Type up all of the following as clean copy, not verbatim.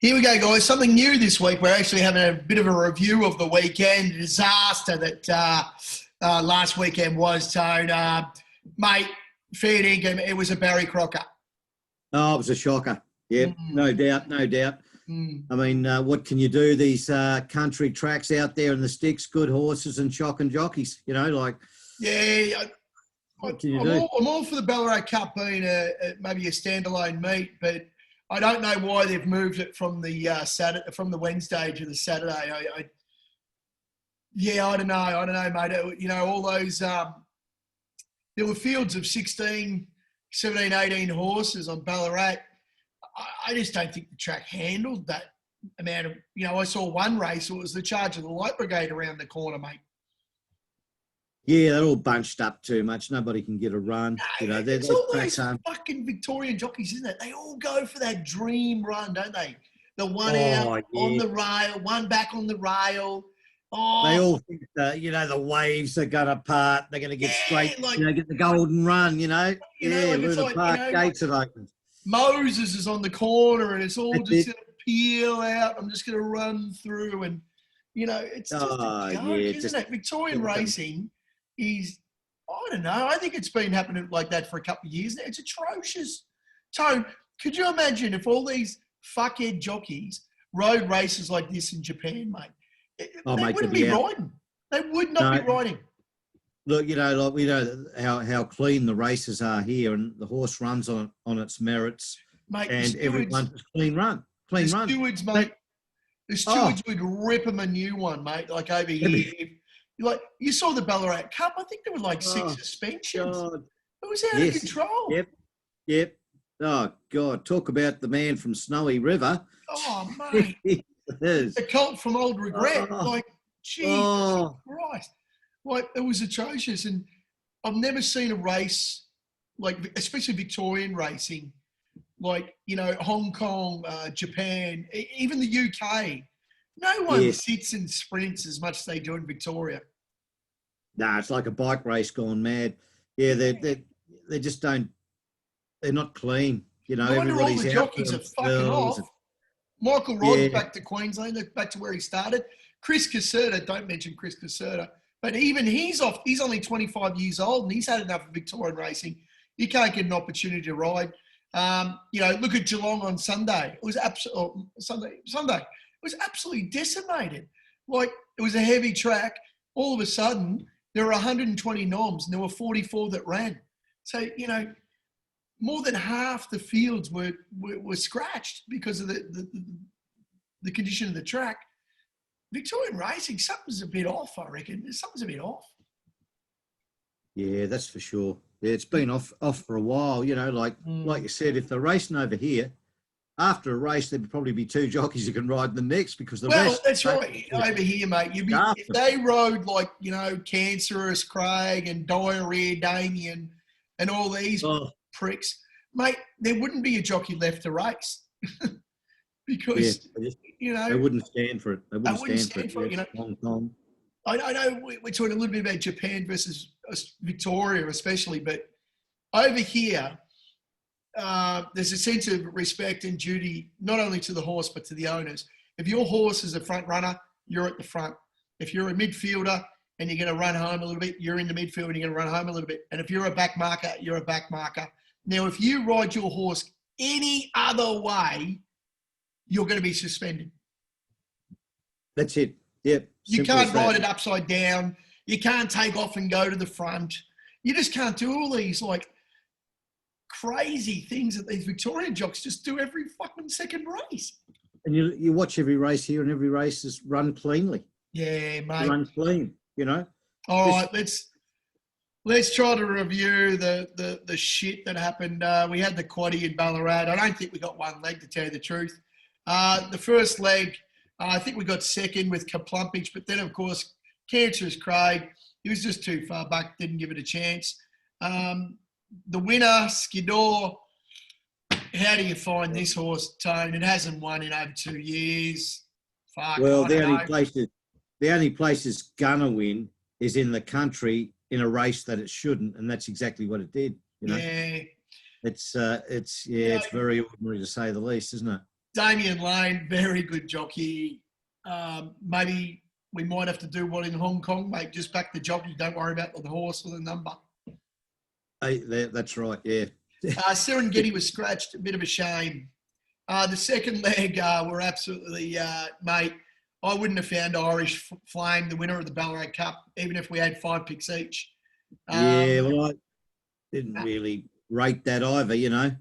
Here we go, guys. Something new this week. We're actually having a bit of a review of the weekend disaster that last weekend was, Tone. Mate, fair dinkum, it was a Barry Crocker. Oh, it was a shocker. Yep, no doubt, no doubt. I mean, what can you do? These country tracks out there in the sticks, good horses and shocking jockeys, Yeah, what can you do? I'm all for the Ballarat Cup being maybe a standalone meet, but I don't know why they've moved it from the from the Wednesday to the Saturday. I don't know, mate. All those there were fields of 16, 17, 18 horses on Ballarat. I just don't think the track handled that amount of. I saw one race. It was the Charge of the Light Brigade around the corner, mate. Yeah, they're all bunched up too much. Nobody can get a run. It's all those fucking Victorian jockeys, isn't it? They all go for that dream run, don't they? The one out on the rail, one back on the rail. Oh, they all think the waves are going to part. They're going to get straight, get the golden run. Luna Park gates are open. Moses is on the corner, and it's all just going to peel out. I'm just going to run through, and it's just a joke, isn't it? Victorian racing is, I don't know. I think it's been happening like that for a couple of years now. It's atrocious. Tone, could you imagine if all these fuckhead jockeys rode races like this in Japan, mate? They wouldn't be riding. They would not be riding. Look, we know how clean the races are here, and the horse runs on its merits, mate, and everyone's a clean run. Clean run. Stewards, mate. The stewards would rip them a new one, mate. Like over here. You saw the Ballarat Cup. I think there were 6 suspensions. God. It was out of control. Yep. Oh, God. Talk about the man from Snowy River. Oh, mate. The cult from Old Regret. Jesus Christ. It was atrocious. And I've never seen a race, especially Victorian racing, Hong Kong, Japan, even the UK. No one sits and sprints as much as they do in Victoria. Nah, it's like a bike race gone mad. Yeah, they just don't. They're not clean. Everybody's all the jockeys are fucking off. Michael Rod's back to Queensland, back to where he started. Chris Caserta, don't mention Chris Caserta, but even he's off. He's only 25 years old, and he's had enough of Victorian racing. You can't get an opportunity to ride. Look at Geelong on Sunday. It was Sunday. It was absolutely decimated. It was a heavy track. All of a sudden, there were 120 noms and there were 44 that ran. So, more than half the fields were scratched because of the condition of the track. Victorian racing, something's a bit off, I reckon. Something's a bit off. Yeah, that's for sure. Yeah, it's been off for a while. Like you said, if they're racing over here, after a race, there'd probably be 2 jockeys who can ride the next because the rest... That's right. Over here, mate, if they rode Cancerous Craig and Diarrhea Damien and all these pricks, mate, there wouldn't be a jockey left to race because, they wouldn't stand for it. They wouldn't stand for it. Long time. I know we're talking a little bit about Japan versus Victoria especially, but over here, there's a sense of respect and duty, not only to the horse, but to the owners. If your horse is a front runner, you're at the front. If you're a midfielder and you're going to run home a little bit, you're in the midfield and you're going to run home a little bit. And if you're a back marker, you're a back marker. Now, if you ride your horse any other way, you're going to be suspended. That's it. Yep. You can't ride it upside down. You can't take off and go to the front. You just can't do all these crazy things that these Victorian jocks just do every fucking second race. And you watch every race here, and every race is run cleanly. Yeah, mate. Run clean, All right, let's try to review the shit that happened. We had the quaddie in Ballarat. I don't think we got one leg, to tell you the truth. The first leg, I think we got second with Kaplumpich, but then, of course, Cancerous Craig, he was just too far back, didn't give it a chance. The winner, Skidor, how do you find this horse, Tone? It hasn't won in over 2 years. Fuck, well, the only place it's gonna win is in the country in a race that it shouldn't, and that's exactly what it did. Yeah. It's very ordinary to say the least, isn't it? Damien Lane, very good jockey. Maybe we might have to do one in Hong Kong, mate. Just back the jockey. Don't worry about the horse or the number. Hey, that's right, yeah. Serengeti was scratched. A bit of a shame. The second leg were absolutely, mate, I wouldn't have found Irish Flame the winner of the Ballarat Cup, even if we had 5 picks each. Yeah, well, I didn't really rate that either, you know.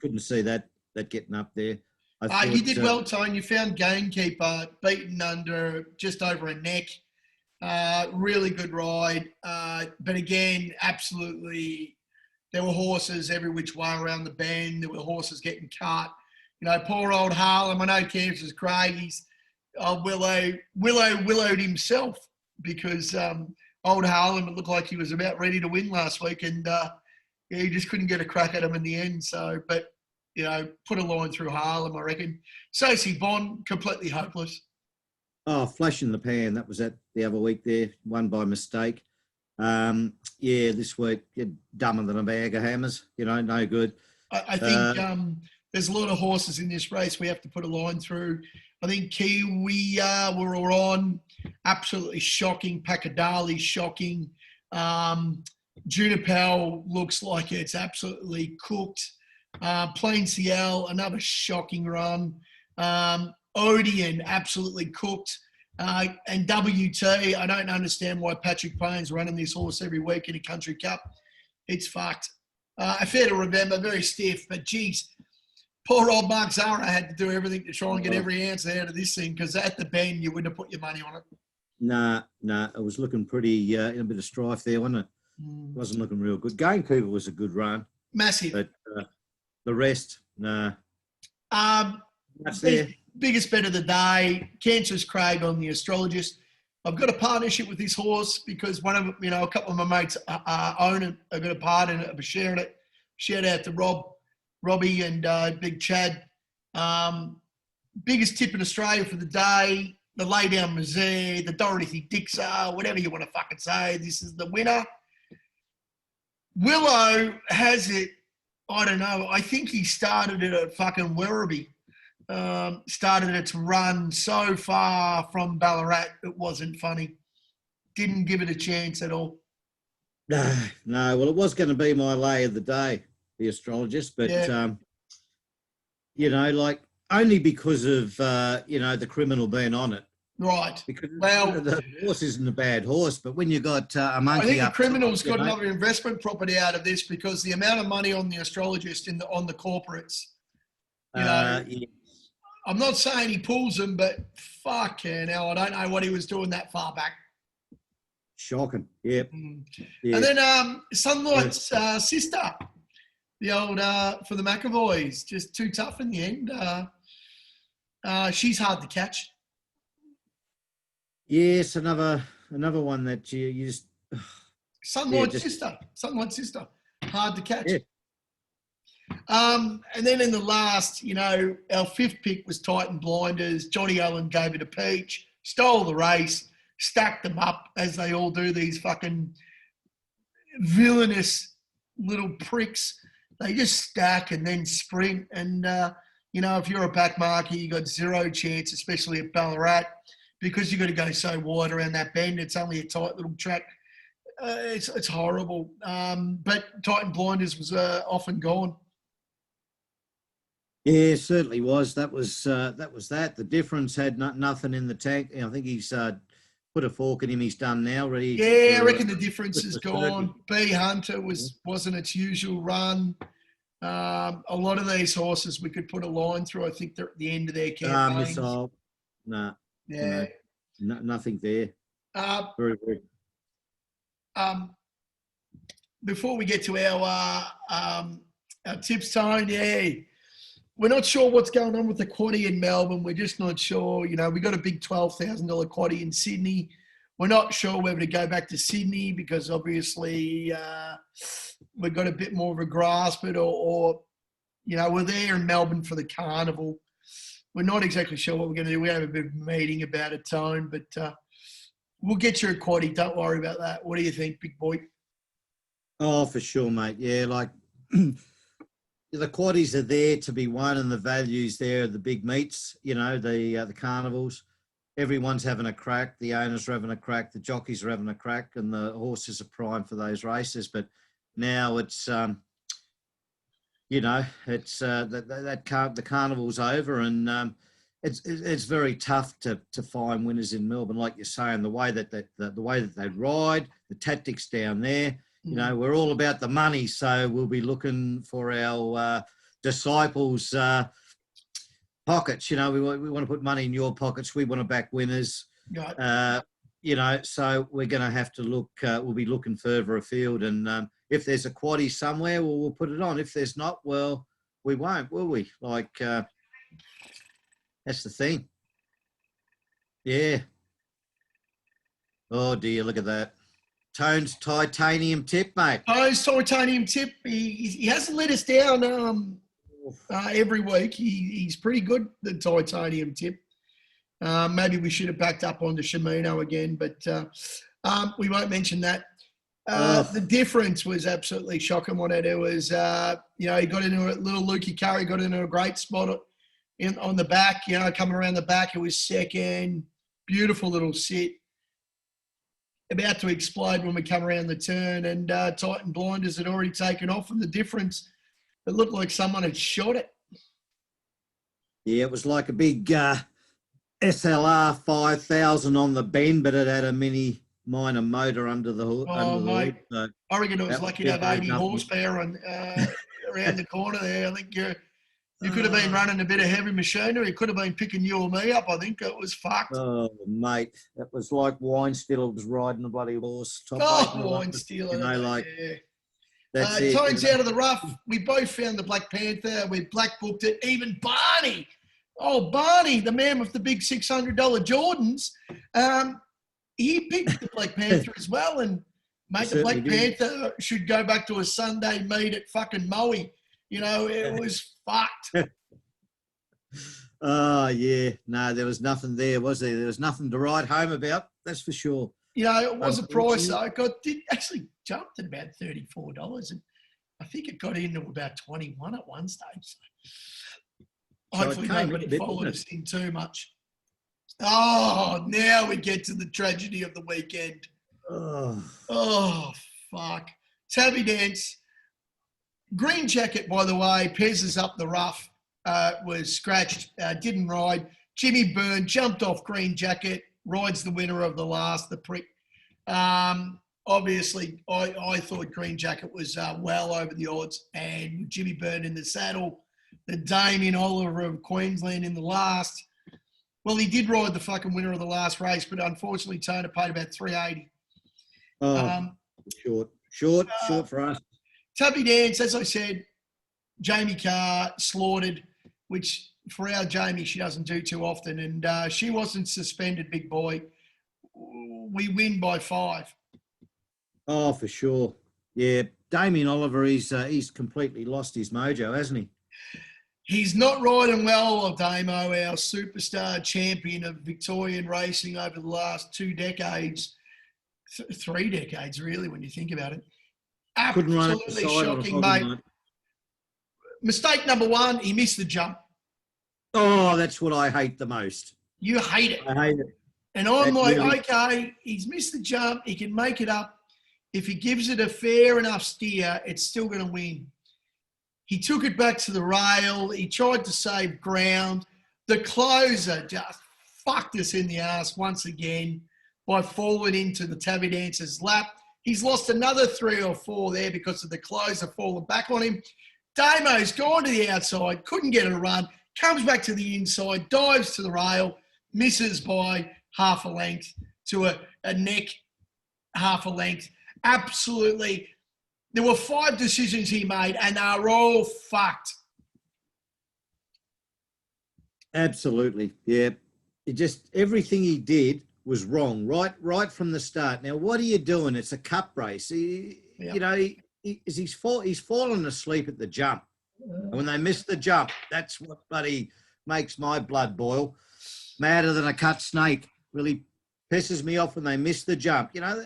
Couldn't see that getting up there. I thought, you did well, Tone. You found Gamekeeper beaten under just over a neck. Really good ride. But again, absolutely, there were horses every which way around the bend. There were horses getting cut. You know, poor old Harlem. I know Kansas Craig. He's Willowed himself because old Harlem, it looked like he was about ready to win last week, and he just couldn't get a crack at him in the end. So, but you know, put a line through Harlem, I reckon. Stacey Bond, completely hopeless. Oh, flash in the pan. That was at the other week there, won by mistake. Yeah, this week, you're dumber than a bag of hammers. You know, no good. I think there's a lot of horses in this race we have to put a line through. I think Kiwi were all on. Absolutely shocking. Pakadali, shocking. Junipel looks like it's absolutely cooked. Plain CL, another shocking run. Odeon, absolutely cooked. And WT, I don't understand why Patrick Payne's running this horse every week in a country cup. It's fucked. Fair to remember, very stiff, but geez, poor old Mark Zara had to do everything to try and get every answer out of this thing because at the bend, you wouldn't have put your money on it. Nah, it was looking pretty in a bit of strife there, wasn't it? Wasn't looking real good. Gamekeeper was a good run. Massive. But the rest, nah. That's there. Biggest bet of the day, Kansas Craig on the Astrologist. I've got a partnership with this horse because one of, you know, a couple of my mates own it. I've got a part in it. I'm sharing it. Shout out to Robbie and Big Chad. Biggest tip in Australia for the day, the Laydown Mazee, the Dorothy Dixar, whatever you want to fucking say. This is the winner. Willo has it, I don't know, I think he started it at fucking Werribee. Started its run so far from Ballarat, it wasn't funny. Didn't give it a chance at all. No. Well, it was going to be my lay of the day, the Astrologist, but, you know, like only because of, you know, the criminal being on it. Right. Because the horse isn't a bad horse, but when you got a monkey, I think the criminal's got another investment property out of this because the amount of money on the Astrologist on the corporates, you know, I'm not saying he pulls them, but fucking hell, I don't know what he was doing that far back. Shocking, yep. Yeah. And then Sunlight's sister, the old for the McAvoys, just too tough in the end. She's hard to catch. Yes, another one that you just Sunlight's sister, hard to catch. Yeah. And then in the last, you know, our 5th pick was Titan Blinders. Johnny Allen gave it a peach, stole the race, stacked them up as they all do, these fucking villainous little pricks. They just stack and then sprint. And, you know, if you're a back marker, you got zero chance, especially at Ballarat, because you've got to go so wide around that bend. It's only a tight little track. It's horrible. But Titan Blinders was off and gone. Yeah, certainly was. That was that. The difference had nothing in the tank. I think he's put a fork in him. He's done now. Ready? Yeah, I reckon the difference is gone. B Hunter wasn't its usual run. A lot of these horses we could put a line through. I think they're at the end of their campaigns. Missile. Nah. Yeah. Nothing there. Very. Before we get to our tips, Tone, we're not sure what's going on with the quaddie in Melbourne. We're just not sure. You know, we got a big $12,000 quaddie in Sydney. We're not sure whether to go back to Sydney because obviously we've got a bit more of a grasp it or, you know, we're there in Melbourne for the carnival. We're not exactly sure what we're going to do. We have a bit of a meeting about it, Tone, but we'll get you a quaddie. Don't worry about that. What do you think, big boy? Oh, for sure, mate. Yeah, like the quaddies are there to be won, and the values there, the big meets, you know, the carnivals. Everyone's having a crack. The owners are having a crack. The jockeys are having a crack, and the horses are primed for those races. But now it's, you know, it's the carnival's over, and it's very tough to find winners in Melbourne. Like you're saying, the way that they ride, the tactics down there. You know, we're all about the money, so we'll be looking for our disciples' pockets. You know, we want to put money in your pockets. We want to back winners. Right. You know, so we're going to have to look. We'll be looking further afield, and if there's a quaddie somewhere, well, we'll put it on. If there's not, well, we won't, will we? Like that's the thing. Yeah. Oh dear, look at that. Tone's titanium tip, mate. Tone's titanium tip. He hasn't let us down every week. He's pretty good, the titanium tip. Maybe we should have backed up onto Shimino again, but we won't mention that. The difference was absolutely shocking. What it was, you know, he got into a little Lukey Curry, got into a great spot on the back, you know, coming around the back. It was second. Beautiful little sit. About to explode when we come around the turn, and Titan Blinders had already taken off, and the difference, it looked like someone had shot it. Yeah, it was like a big SLR 5000 on the bend, but it had a mini minor motor under the hood. Mate, so I reckon it was lucky to have 80 horsepower around the corner there. I think you could have been running a bit of heavy machinery. It could have been picking you or me up. I think it was fucked. Oh, mate, that was like Wine Steeler was riding a bloody horse. Wine Steeler. You know, like, yeah. That's it. Tone's out of the rough. We both found the Black Panther. We black booked it. Even Barney. Oh, Barney, the man with the big $600 Jordans. He picked the Black Panther as well. And, mate, the Black Panther should go back to a Sunday meet at fucking Moe. You know, it was fucked. Oh, yeah. No, there was nothing there, was there? There was nothing to write home about, that's for sure. You know, it was a price, though. It did actually jumped at about $34, and I think it got into about 21 at one stage. So hopefully nobody followed us in too much. Oh, now we get to the tragedy of the weekend. Oh fuck. Tabby Dance. Green Jacket, by the way, Pez is up the rough, was scratched, didn't ride. Jimmy Byrne jumped off Green Jacket, rides the winner of the last, the prick. Obviously, I thought Green Jacket was well over the odds, and with Jimmy Byrne in the saddle, the Damien Oliver of Queensland in the last. Well, he did ride the fucking winner of the last race, but unfortunately, Toner paid about $380. Short for us. Tubby Dance, as I said, Jamie Carr slaughtered, which for our Jamie, she doesn't do too often. And she wasn't suspended, big boy. We win by 5. Oh, for sure. Yeah, Damien Oliver, he's completely lost his mojo, hasn't he? He's not riding well, Damo, our superstar champion of Victorian racing over the last 2 decades, 3 decades, really, when you think about it. Absolutely shocking, mate. Mistake number 1, he missed the jump. Oh, that's what I hate the most. You hate it. I hate it. And I'm like, okay, he's missed the jump. He can make it up. If he gives it a fair enough steer, it's still going to win. He took it back to the rail. He tried to save ground. The closer just fucked us in the ass once again by falling into the Tabby Dancer's lap. He's lost another 3 or 4 there because of the closer falling back on him. Damo's gone to the outside, couldn't get a run, comes back to the inside, dives to the rail, misses by half a length to a neck, half a length. Absolutely. There were 5 decisions he made, and they're all fucked. Absolutely, yeah. It just, everything he did was wrong, right from the start. Now, what are you doing? It's a cup race. You know, he's fallen asleep at the jump. And when they miss the jump, that's what bloody makes my blood boil. Madder than a cut snake. Really pisses me off when they miss the jump. You know,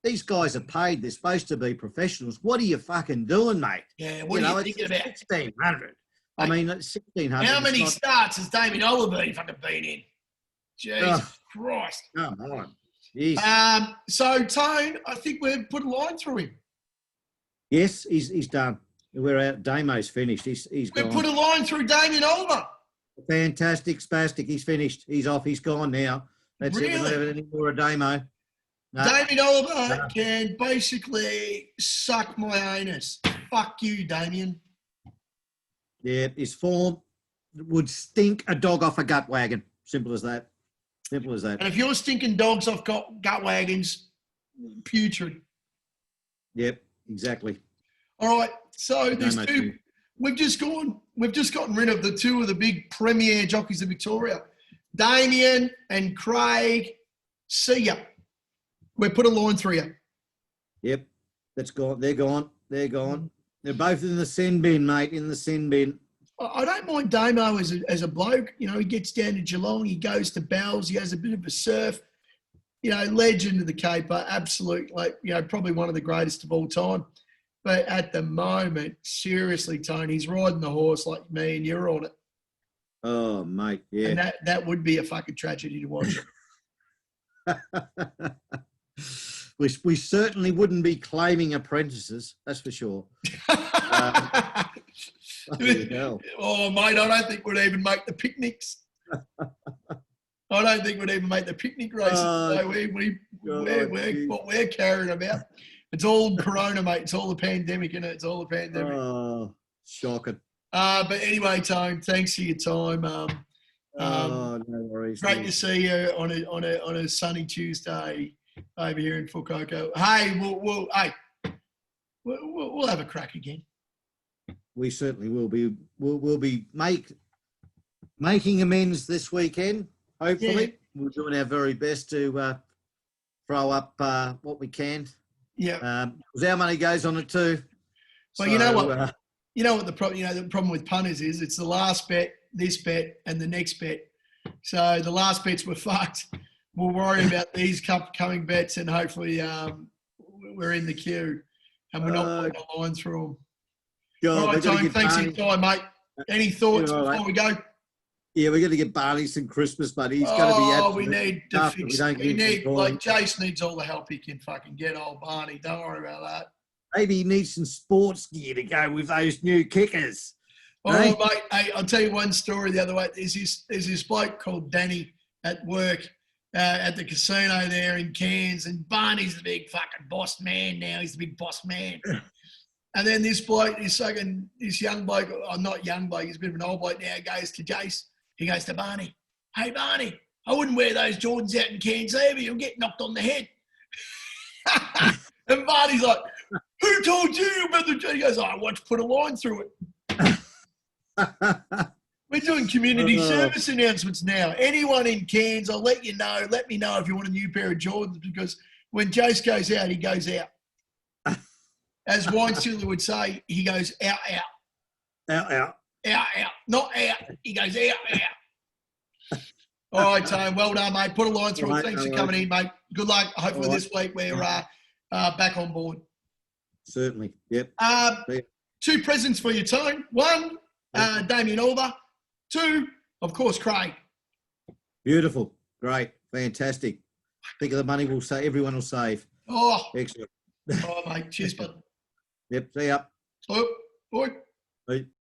these guys are paid. They're supposed to be professionals. What are you fucking doing, mate? Yeah, what are you thinking about? 1,600. I mean, 1,600. How many starts has Damien Oliver fucking been in? Jesus Christ. Come on. Jeez. So, Tone, I think we've put a line through him. Yes, he's done. We're out. Damo's finished. He's We've gone. put a line through Damien Oliver. Fantastic, spastic. He's finished. He's off. He's gone now. That's it. We're not having any more of Damo. No. Damien Oliver can basically suck my anus. Fuck you, Damien. Yeah, his form would stink a dog off a gut wagon. Simple as that. Simple as that. And if you're stinking dogs off gut wagons, putrid. Yep, exactly. All right. So there's two. We've just gotten rid of two of the big premier jockeys of Victoria, Damien and Craig. See ya. We put a line through you. Yep, that's gone. They're gone. They're gone. They're both in the sin bin, mate. In the sin bin. I don't mind Damo as a bloke. You know, he gets down to Geelong. He goes to Bells. He has a bit of a surf. You know, legend of the caper. Absolute, probably one of the greatest of all time. But at the moment, seriously, Tony, he's riding the horse like me and you're on it. Oh, mate, yeah. And that would be a fucking tragedy to watch. We certainly wouldn't be claiming apprentices, that's for sure. Oh, mate, I don't think we'd even make the picnics. I don't think we'd even make the picnic races. What we're carrying about. It's all Corona, mate. It's all the pandemic, isn't it? It's all the pandemic. Oh, shocking. But anyway, Tone, thanks for your time. No worries. Great to see you on a sunny Tuesday over here in Fukuoka. Hey, we'll have a crack again. We certainly will be. We'll be making amends this weekend. Hopefully, Yeah. We're doing our very best to throw up what we can. Yeah. Because our money goes on it too. Well, you know what? You know what the problem with punters is? It's the last bet, this bet, and the next bet. So the last bets were fucked. We'll worry about these coming bets, and hopefully we're in the queue, and we're not putting a line through them. God, all right, Tony, thanks for your time, mate. Any thoughts before we go? Yeah, we're going to get Barney some Christmas, but he's going to be absolutely we need to fix. Jace needs all the help he can fucking get, old Barney. Don't worry about that. Maybe he needs some sports gear to go with those new kickers. Oh, hey? Mate, hey, I'll tell you one story the other way. There's this bloke called Danny at work at the casino there in Cairns, and Barney's the big fucking boss man now. He's the big boss man. And then this bloke, this young bloke, not young bloke, he's a bit of an old bloke now, goes to Jace. He goes to Barney. Hey, Barney, I wouldn't wear those Jordans out in Cairns either. You'll get knocked on the head. And Barney's like, who told you about the Jordans? He goes, I want to put a line through it. We're doing community service announcements now. Anyone in Cairns, I'll let you know. Let me know if you want a new pair of Jordans, because when Jace goes out, he goes out. As Weinstiller would say, he goes out, out. Out, out. Out, out. Not out. He goes out, out. All right, Tone. Well done, mate. Put a line through it. Thanks for coming in, mate. Good luck. Hopefully this week we're back on board. Certainly. Yep. 2 presents for you, Tone. 1, Damien Oliver. 2, of course, Craig. Beautiful. Great. Fantastic. Think of the money we'll save. Everyone will save. Oh. Excellent. All right, mate. Cheers, bud. Yep. See ya. Oh, boy. Bye.